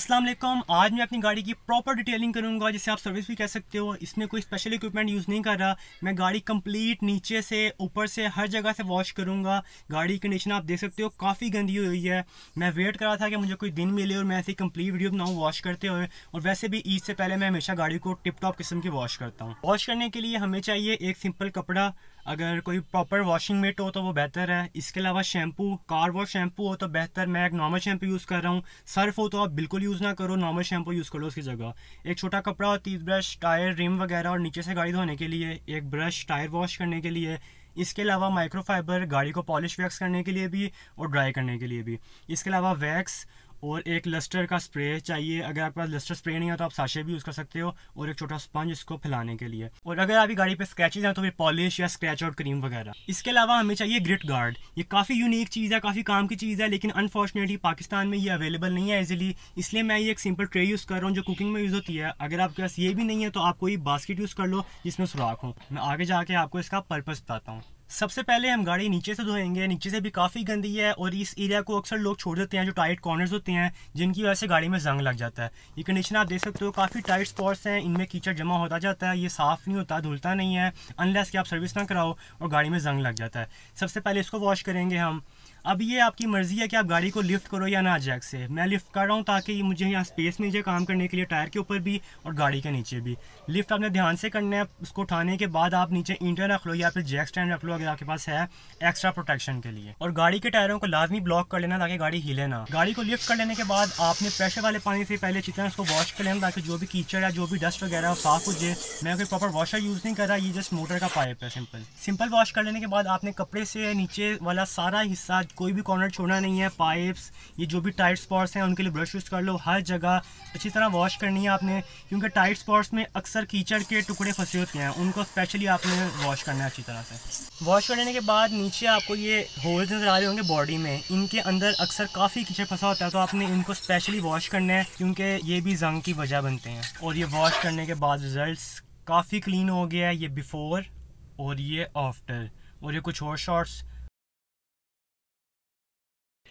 अस्सलाम वालेकुम। आज मैं अपनी गाड़ी की प्रॉपर डिटेलिंग करूंगा, जिसे आप सर्विस भी कह सकते हो। इसमें कोई स्पेशल इक्विपमेंट यूज़ नहीं कर रहा। मैं गाड़ी कंप्लीट नीचे से ऊपर से हर जगह से वॉश करूंगा। गाड़ी की कंडीशन आप देख सकते हो, काफ़ी गंदी हुई है। मैं वेट कर रहा था कि मुझे कोई दिन मिले और मैं ऐसी कंप्लीट वीडियो बनाऊँ वॉश करते हुए। और वैसे भी ईद से पहले मैं हमेशा गाड़ी को टिप टॉप किस्म की वॉश करता हूँ। वॉश करने के लिए हमें चाहिए एक सिंपल कपड़ा, अगर कोई प्रॉपर वॉशिंग मेट हो तो वो बेहतर है। इसके अलावा शैम्पू, कार वॉश शैम्पू हो तो बेहतर। मैं एक नॉर्मल शैम्पू यूज़ कर रहा हूँ। सर्फ हो तो आप बिल्कुल यूज़ ना करो, नॉर्मल शैम्पू यूज़ करो उसकी जगह। एक छोटा कपड़ा और टूथब्रश, टायर, रिम वगैरह, और नीचे से गाड़ी धोने के लिए एक ब्रश टायर वॉश करने के लिए। इसके अलावा माइक्रोफाइबर गाड़ी को पॉलिश वैक्स करने के लिए भी और ड्राई करने के लिए भी। इसके अलावा वैक्स और एक लस्टर का स्प्रे चाहिए। अगर आपके पास लस्टर स्प्रे नहीं है तो आप साशे भी यूज़ कर सकते हो, और एक छोटा स्पंज इसको फैलाने के लिए। और अगर आपकी गाड़ी पे स्क्रैचेज हैं तो फिर पॉलिश या स्क्रैच आउट क्रीम वगैरह। इसके अलावा हमें चाहिए ग्रिट गार्ड। ये काफ़ी यूनिक चीज़ है, काफ़ी काम की चीज़ है, लेकिन अनफॉर्चुनेटली पाकिस्तान में ये अवेलेबल नहीं है इजीली। इसलिए मैं ये एक सिंपल ट्रे यूज़ कर रहा हूँ जो कुकिंग में यूज़ होती है। अगर आपके पास ये भी नहीं है तो आप कोई बास्केट यूज़ कर लो जिसमें सुराख हो। मैं आगे जाके आपको इसका पर्पस बताता हूँ। सबसे पहले हम गाड़ी नीचे से धोएंगे। नीचे से भी काफ़ी गंदी है और इस एरिया को अक्सर लोग छोड़ देते हैं, जो टाइट कॉर्नर्स होते हैं, जिनकी वजह से गाड़ी में जंग लग जाता है। ये कंडीशन आप देख सकते हो, काफ़ी टाइट स्पॉट्स हैं, इनमें कीचड़ जमा होता जाता है। ये साफ़ नहीं होता, धुलता नहीं है अनलेस कि आप सर्विस ना कराओ, और गाड़ी में जंग लग जाता है। सबसे पहले इसको वॉश करेंगे हम। अब ये आपकी मर्ज़ी है कि आप गाड़ी को लिफ्ट करो या ना जैक से। मैं लिफ्ट कर रहा हूँ ताकि मुझे यहाँ स्पेस मिल जाए काम करने के लिए, टायर के ऊपर भी और गाड़ी के नीचे भी। लिफ्ट आपने ध्यान से करना है। उसको उठाने के बाद आप नीचे ईंटें रख लो या फिर जैक स्टैंड रख लो अगर आपके पास है, एक्स्ट्रा प्रोटेक्शन के लिए। और गाड़ी के टायरों को लाजमी ब्लॉक कर लेना ताकि गाड़ी हिले ना। गाड़ी को लिफ्ट कर लेने के बाद आपने प्रेशर वाले पानी से पहले अच्छी तरह उसको वॉश कर लेना ताकि जो भी कीचड़ है, जो भी डस्ट वगैरह है, साफ हो जाए। मैं कोई प्रॉपर वॉशर यूज़ नहीं कर रहा, ये जस्ट मोटर का पाइप है। सिंपल वॉश कर लेने के बाद आपने कपड़े से नीचे वाला सारा हिस्सा, कोई भी कॉर्नर छोड़ना नहीं है। पाइप्स, ये जो भी टाइट स्पॉट्स हैं उनके लिए ब्रश यूज़ कर लो। हर जगह अच्छी तरह वॉश करनी है आपने, क्योंकि टाइट स्पॉट्स में अक्सर कीचड़ के टुकड़े फंसे होते हैं, उनको स्पेशली आपने वॉश करना है अच्छी तरह से। वॉश करने के बाद नीचे आपको ये होल्स नज़र आ रहे होंगे बॉडी में, इनके अंदर अक्सर काफ़ी कीचड़ फंसा होता है, तो आपने इनको स्पेशली वॉश करना है क्योंकि ये भी जंग की वजह बनते हैं। और ये वॉश करने के बाद रिजल्ट्स काफ़ी क्लीन हो गया है। ये बिफोर और ये आफ्टर, और ये कुछ और शॉट्स।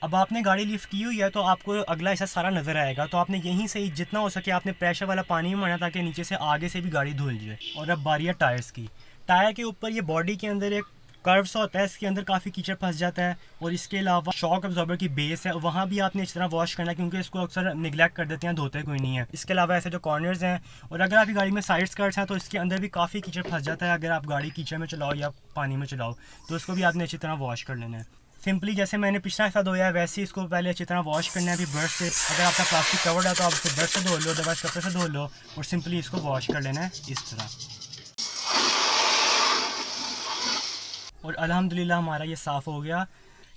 अब आपने गाड़ी लिफ्ट की हुई है तो आपको अगला हिस्सा सारा नज़र आएगा, तो आपने यहीं से जितना हो सके आपने प्रेशर वाला पानी में मारना ताकि नीचे से आगे से भी गाड़ी धुल जाए। और अब बारी है टायर्स की। टायर के ऊपर ये बॉडी के अंदर एक कर्व्स होता है, इसके अंदर काफ़ी कीचड़ फंस जाता है। और इसके अलावा शॉक अब्जॉर्बर की बेस है, वहाँ भी आपने इस तरह वॉश करना है क्योंकि इसको अक्सर निगलेक्ट कर देते हैं, धोते कोई नहीं है। इसके अलावा ऐसे जो कॉर्नर्स हैं, और अगर आपकी गाड़ी में साइड स्कर्ट्स हैं तो इसके अंदर भी काफ़ी कीचड़ फंस जाता है। अगर आप गाड़ी कीचड़ में चलाओ या पानी में चलाओ तो उसको भी आपने अच्छी तरह वॉश कर लेना है। सिंपली जैसे मैंने पिछला हिस्सा धोया है वैसे ही इसको पहले अच्छी तरह वॉश करना है अभी ब्रश से। अगर आपका प्लास्टिक कवर्ड है तो आप उसको ब्रश से धो लो, अदरवाइज कपड़े से धो लो, और सिंपली इसको वॉश कर लेना है इस तरह। और अल्हम्दुलिल्लाह हमारा ये साफ़ हो गया।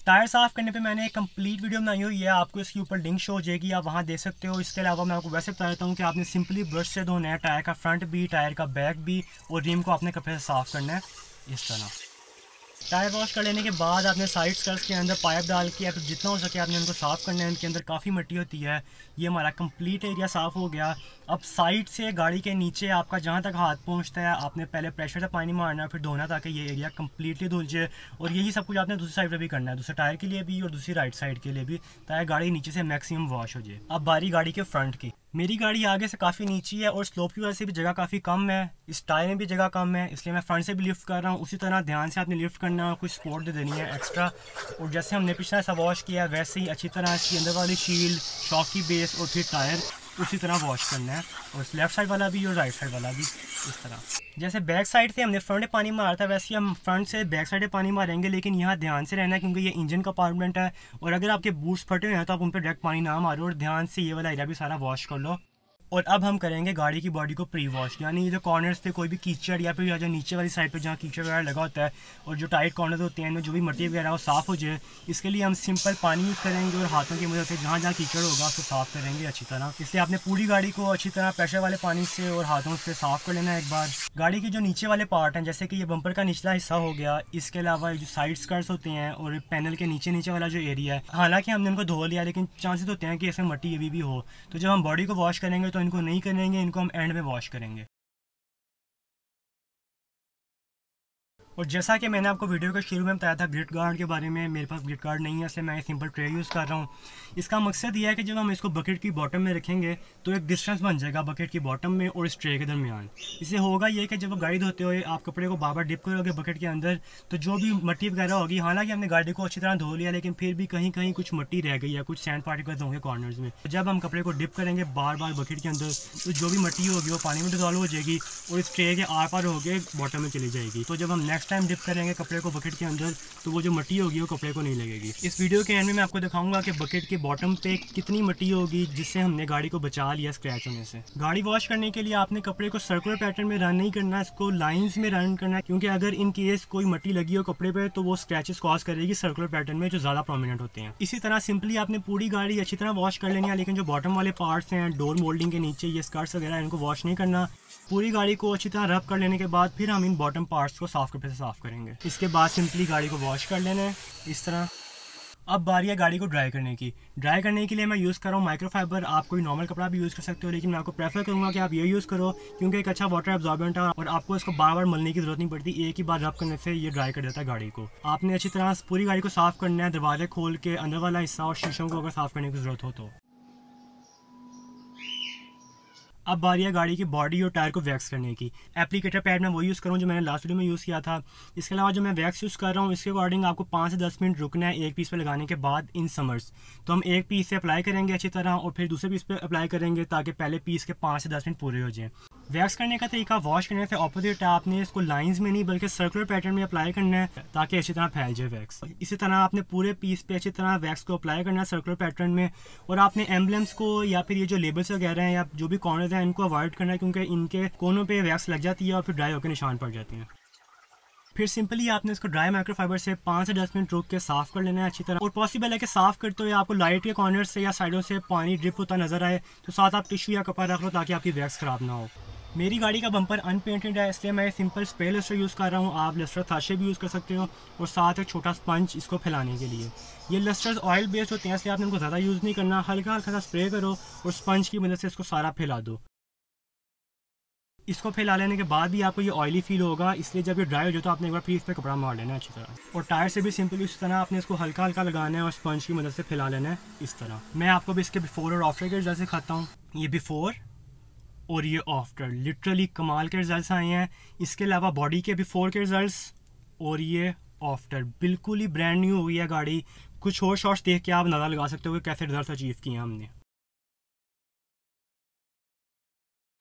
टायर साफ़ करने पे मैंने एक कंप्लीट वीडियो बनाई हुई है, आपको इसके ऊपर लिंक शो हो जाएगी, आप वहाँ देख सकते हो। इसके अलावा मैं आपको वैसे बता देता हूँ कि आपने सिंपली ब्रश से धोना है, टायर का फ्रंट भी, टायर का बैक भी, और रिम को अपने कपड़े से साफ़ करना है इस तरह। टायर वॉश कर लेने के बाद आपने साइड स्कर्ट्स के अंदर पाइप डाल के फिर जितना हो सके आपने उनको साफ़ करना है। इनके अंदर काफ़ी मिट्टी होती है। ये हमारा कंप्लीट एरिया साफ़ हो गया। अब साइड से गाड़ी के नीचे आपका जहाँ तक हाथ पहुँचता है आपने पहले प्रेशर से पानी मारना फिर धोना ताकि ये एरिया कंप्लीटली धुल जाए। और यही सब कुछ आपने दूसरी साइड पर भी करना है, दूसरे टायर के लिए भी और दूसरी राइट साइड के लिए भी, ताकि गाड़ी नीचे से मैक्सिमम वॉश हो जाए। अब बारी गाड़ी के फ्रंट की। मेरी गाड़ी आगे से काफ़ी नीची है और स्लोप की वजह से भी जगह काफ़ी कम है, इस टायर में भी जगह कम है, इसलिए मैं फ्रंट से भी लिफ्ट कर रहा हूँ। उसी तरह ध्यान से आपने लिफ्ट करना है, कुछ सपोर्ट दे देनी है एक्स्ट्रा। और जैसे हमने पिछला ऐसा वॉश किया वैसे ही अच्छी तरह इसकी अंदर वाली शील्ड, शॉक की बेस और फिर टायर उसी तरह वॉश करना है, और लेफ़्ट साइड वाला भी और राइट साइड वाला भी इस तरह। जैसे बैक साइड से हमने फ्रंट पानी मारा था वैसे ही हम फ्रंट से बैक साइड पानी मारेंगे, लेकिन यहाँ ध्यान से रहना है क्योंकि ये इंजन का कंपार्टमेंट है, और अगर आपके बूट्स फटे हुए हैं तो आप उन पर डायरेक्ट पानी ना मारो, और ध्यान से ये वाला एरिया भी सारा वॉश कर लो। और अब हम करेंगे गाड़ी की बॉडी को प्री वॉश, यानी ये जो कॉर्नर्स पे कोई भी कीचड़ या फिर जो नीचे वाली साइड पे जहाँ कीचड़ वगैरह लगा होता है और जो टाइट कॉर्नर्स होते हैं इनमें जो भी मट्टी वगैरह वो साफ़ हो जाए, इसके लिए हम सिंपल पानी यूज़ करेंगे और हाथों की मदद से जहाँ जहाँ कीचड़ होगा उसको साफ़ करेंगे अच्छी तरह। इसलिए आपने पूरी गाड़ी को अच्छी तरह प्रेशर वाले पानी से और हाथों से साफ़ कर लेना है एक बार। गाड़ी की जो नीचे वाले पार्ट हैं जैसे कि ये बम्पर का निचला हिस्सा हो गया, इसके अलावा जो साइड स्कर्ट्स होते हैं और पैनल के नीचे नीचे वाला जो एरिया है, हालांकि हमने इनको धो लिया लेकिन चांसेस होते हैं कि इसमें मट्टी अभी भी हो, तो जब हम बॉडी को वॉश करेंगे तो इनको नहीं करेंगे, इनको हम एंड में वॉश करेंगे। और जैसा कि मैंने आपको वीडियो के शुरू में बताया था ग्रिट गार्ड के बारे में, मेरे पास ग्रिट गार्ड नहीं है, इसलिए मैं सिंपल ट्रे यूज़ कर रहा हूँ। इसका मकसद यह है कि जब हम इसको बकेट की बॉटम में रखेंगे तो एक डिस्टेंस बन जाएगा बकेट की बॉटम में और इस ट्रे के दरमियान। इससे होगा ये कि जब आप गाड़ी धोते हुए आप कपड़े को बार बार डिप करोगे बकेट के अंदर, तो जो भी मिट्टी वगैरह होगी, हालांकि हमने गाड़ी को अच्छी तरह धो लिया लेकिन फिर भी कहीं कहीं कुछ मिट्टी रह गई है, कुछ सैंड पार्टिकल्स होंगे कॉर्नर्स में। तो जब हम कपड़े को डिप करेंगे बार बार बकेट के अंदर, तो जो भी मिट्टी होगी वो पानी में डिजॉल्व हो जाएगी और इस ट्रे के आर पार होकर बॉटम में चली जाएगी। तो जब हम नेक्स्ट टाइम डिप करेंगे कपड़े को बकेट के अंदर, तो वो जो मिट्टी होगी वो कपड़े को नहीं लगेगी। इस वीडियो के एंड में मैं आपको दिखाऊंगा कि बकेट के बॉटम पे कितनी मिट्टी होगी जिससे हमने गाड़ी को बचा लिया स्क्रैच होने से। गाड़ी वॉश करने के लिए आपने कपड़े को सर्कुलर पैटर्न में रन नहीं करना, इसको लाइंस में रन करना है, क्योंकि अगर इन केस कोई मिट्टी लगी हो कपड़े पे तो वो स्क्रैचेस कॉज करेगी सर्कुलर पैटर्न में जो ज़्यादा प्रोमिनेंट होते हैं। इसी तरह सिंपली आपने पूरी गाड़ी अच्छी तरह वॉश कर लेनी है, लेकिन जो बॉटम वाले पार्ट्स हैं, डोर मोल्डिंग के नीचे ये स्कर्ट्स वगैरह, इनको वॉश नहीं करना। पूरी गाड़ी को अच्छी तरह रब कर लेने के बाद फिर हम इन बॉटम पार्ट्स को साफ कपड़े से साफ करेंगे। इसके बाद सिंपली गाड़ी को वॉश कर लेना है इस तरह। अब बारी है गाड़ी को ड्राई करने की। ड्राई करने के लिए मैं यूज़ कर रहा हूँ माइक्रोफाइबर। आप कोई नॉर्मल कपड़ा भी यूज़ कर सकते हो, लेकिन मैं आपको प्रेफर करूँगा कि आप ये यूज़ करो, क्योंकि एक अच्छा वाटर एब्जॉर्बेंट है और आपको इसको बार बार मलने की ज़रूरत नहीं पड़ती। एक ही बार रब करने से ये ड्राई कर देता है गाड़ी को। आपने अच्छी तरह पूरी गाड़ी को साफ़ करना है, दरवाजे खोल के अंदर वाला हिस्सा और शीशों को अगर साफ़ करने की ज़रूरत हो तो। अब बारी है गाड़ी की बॉडी और टायर को वैक्स करने की। एप्लीकेटर पैड में वो यूज़ करूँ जो मैंने लास्ट वीडियो में यूज़ किया था। इसके अलावा जो मैं वैक्स यूज़ कर रहा हूँ इसके अकॉर्डिंग आपको 5 से 10 मिनट रुकना है एक पीस पे लगाने के बाद इन समर्स। तो हम एक पीस से अप्लाई करेंगे अच्छी तरह और फिर दूसरे पीस पे अप्लाई करेंगे ताकि पहले पीस के 5 से 10 मिनट पूरे हो जाएँ। वैक्स करने का तरीका वॉश करने से ऑपोजिट है, आपने इसको लाइंस में नहीं बल्कि सर्कुलर पैटर्न में अप्लाई करना है ताकि अच्छी तरह फैल जाए वैक्स। इसी तरह आपने पूरे पीस पे अच्छी तरह वैक्स को अप्लाई करना है सर्कुलर पैटर्न में। और आपने एम्बलम्स को या फिर ये जो लेबल्स वगैरह हैं या जो भी कॉर्नर्स हैं इनको अवॉइड करना है, क्योंकि इनके कोनों पे वैक्स लग जाती है और फिर ड्राई होकर निशान पड़ जाते हैं। फिर सिंपली आपने इसको ड्राई माइक्रोफाइबर से 5 से 10 मिनट रुक के साफ़ कर लेना है अच्छी तरह। और पॉसिबल है कि साफ़ करते हुए आपको लाइट के कॉर्नर से या साइडों से पानी ड्रिप होता नजर आए तो साथ आप टिश्यू या कपड़ा रख लो ताकि आपकी वैक्स ख़राब ना हो। मेरी गाड़ी का बम्पर अनपेंटेड है, इसलिए मैं सिंपल स्प्रे लस्टर यूज़ कर रहा हूँ। आप लस्टर थाशे भी यूज़ कर सकते हो और साथ एक छोटा स्पंज इसको फैलाने के लिए। ये लस्टर्स ऑयल बेस्ड होते हैं, इसलिए आपने इनको ज़्यादा यूज़ नहीं करना, हल्का हल्का सा स्प्रे करो और स्पंज की मदद से इसको सारा फैला दो। इसको फैला लेने के बाद भी आपको ये ऑयली फील होगा, इसलिए जब ये ड्राई हो जाए तो आपने एक बार फिर इस पर कपड़ा मार लेना है अच्छी तरह। और टायर से भी सिंपली इस तरह आपने इसको हल्का हल्का लगाना है और स्पंज की मदद से फैला लेना है इस तरह। मैं आपको भी इसके बिफोर और आफ्टर के रिजल्ट दिखाता हूँ। ये बिफोर और ये आफ्टर, लिटरली कमाल के रिजल्ट्स आए हैं। इसके अलावा बॉडी के बिफोर के रिजल्ट्स और ये आफ्टर, बिल्कुल ही ब्रांड न्यू हो गई है गाड़ी। कुछ और शॉट्स देख के आप अंदाजा लगा सकते हो कि कैसे रिजल्ट अचीव किए हैं हमने।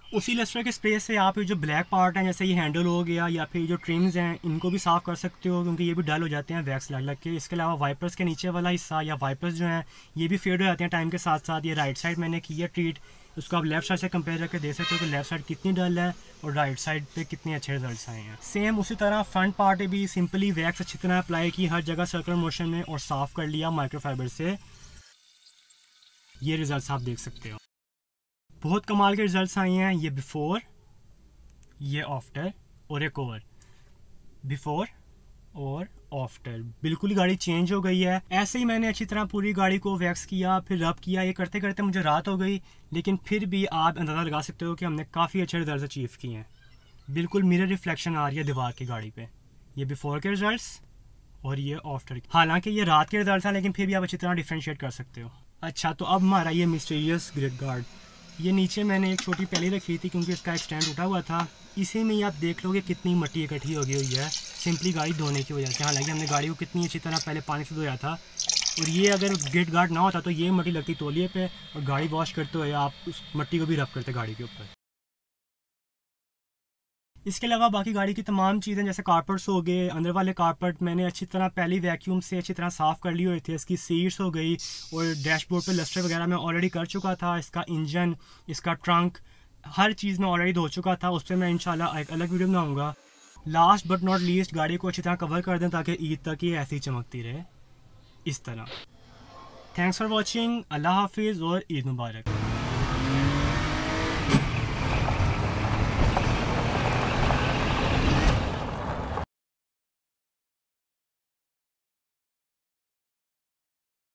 उसी लस्टर के स्प्रे से आप ये जो ब्लैक पार्ट हैं जैसे ये हैंडल हो गया या फिर जो ट्रिम्स हैं इनको भी साफ़ कर सकते हो, क्योंकि ये भी डल हो जाते हैं वैक्स लग लग के। इसके अलावा वाइपर्स के नीचे वाला हिस्सा या वाइपर्स जो हैं ये भी फेड हो जाते हैं टाइम के साथ साथ। ये राइट साइड मैंने की है ट्रीट, उसको आप लेफ्ट साइड से कंपेयर करके देख सकते हो कि लेफ्ट साइड कितनी डल है और राइट साइड पे कितने अच्छे रिजल्ट्स आए हैं। सेम उसी तरह फ्रंट पार्ट भी सिंपली वैक्स अच्छी तरह अप्लाई की हर जगह सर्कुलर मोशन में और साफ़ कर लिया माइक्रोफाइबर से। ये रिजल्ट्स आप देख सकते हो, बहुत कमाल के रिजल्ट्स आए हैं। ये बिफोर, ये आफ्टर और एक और बिफोर और आफ्टर, बिल्कुल ही गाड़ी चेंज हो गई है। ऐसे ही मैंने अच्छी तरह पूरी गाड़ी को वैक्स किया फिर रब किया। ये करते करते मुझे रात हो गई, लेकिन फिर भी आप अंदाज़ा लगा सकते हो कि हमने काफ़ी अच्छे रिजल्ट अचीव किए हैं। बिल्कुल मिरर रिफ्लेक्शन आ रही है दीवार की गाड़ी पे। ये बिफोर के रिजल्ट्स और ये आफ्टर। हालांकि ये रात के रिजल्ट हैं, लेकिन फिर भी आप अच्छी तरह डिफ्रेंशिएट कर सकते हो। अच्छा, तो अब हमारा ये मिस्टीरियस ग्रिट गार्ड, ये नीचे मैंने एक छोटी पहले रखी थी क्योंकि इसका एक स्टैंड उठा हुआ था। इसी में ही आप देख लोगे कितनी मिट्टी इकट्ठी हो गई हुई है सिंपली गाड़ी धोने की वजह से। हालांकि हमने गाड़ी को कितनी अच्छी तरह पहले पानी से धोया था, और ये अगर ग्रिट गार्ड ना होता तो ये मिट्टी लगती तौलिए पे और गाड़ी वॉश करते हुए आप उस मिट्टी को भी रब करते गाड़ी के ऊपर। इसके अलावा बाकी गाड़ी की तमाम चीज़ें जैसे कारपेट्स हो गए, अंदर वाले कारपेट मैंने अच्छी तरह पहली वैक्यूम से अच्छी तरह साफ़ कर लिए हुए थे। इसकी सीट्स हो गई और डैशबोर्ड पे लस्टर वगैरह मैं ऑलरेडी कर चुका था। इसका इंजन, इसका ट्रंक, हर चीज़ मैं ऑलरेडी धो चुका था। उस पर मैं इंशाल्लाह एक अलग वीडियो बनाऊँगा। लास्ट बट नॉट लीस्ट गाड़ी को अच्छी तरह कवर कर दें ताकि ईद तक ये ऐसी चमकती रहे इस तरह। थैंक्स फॉर वॉचिंग, अल्लाह हाफिज़ और ईद मुबारक।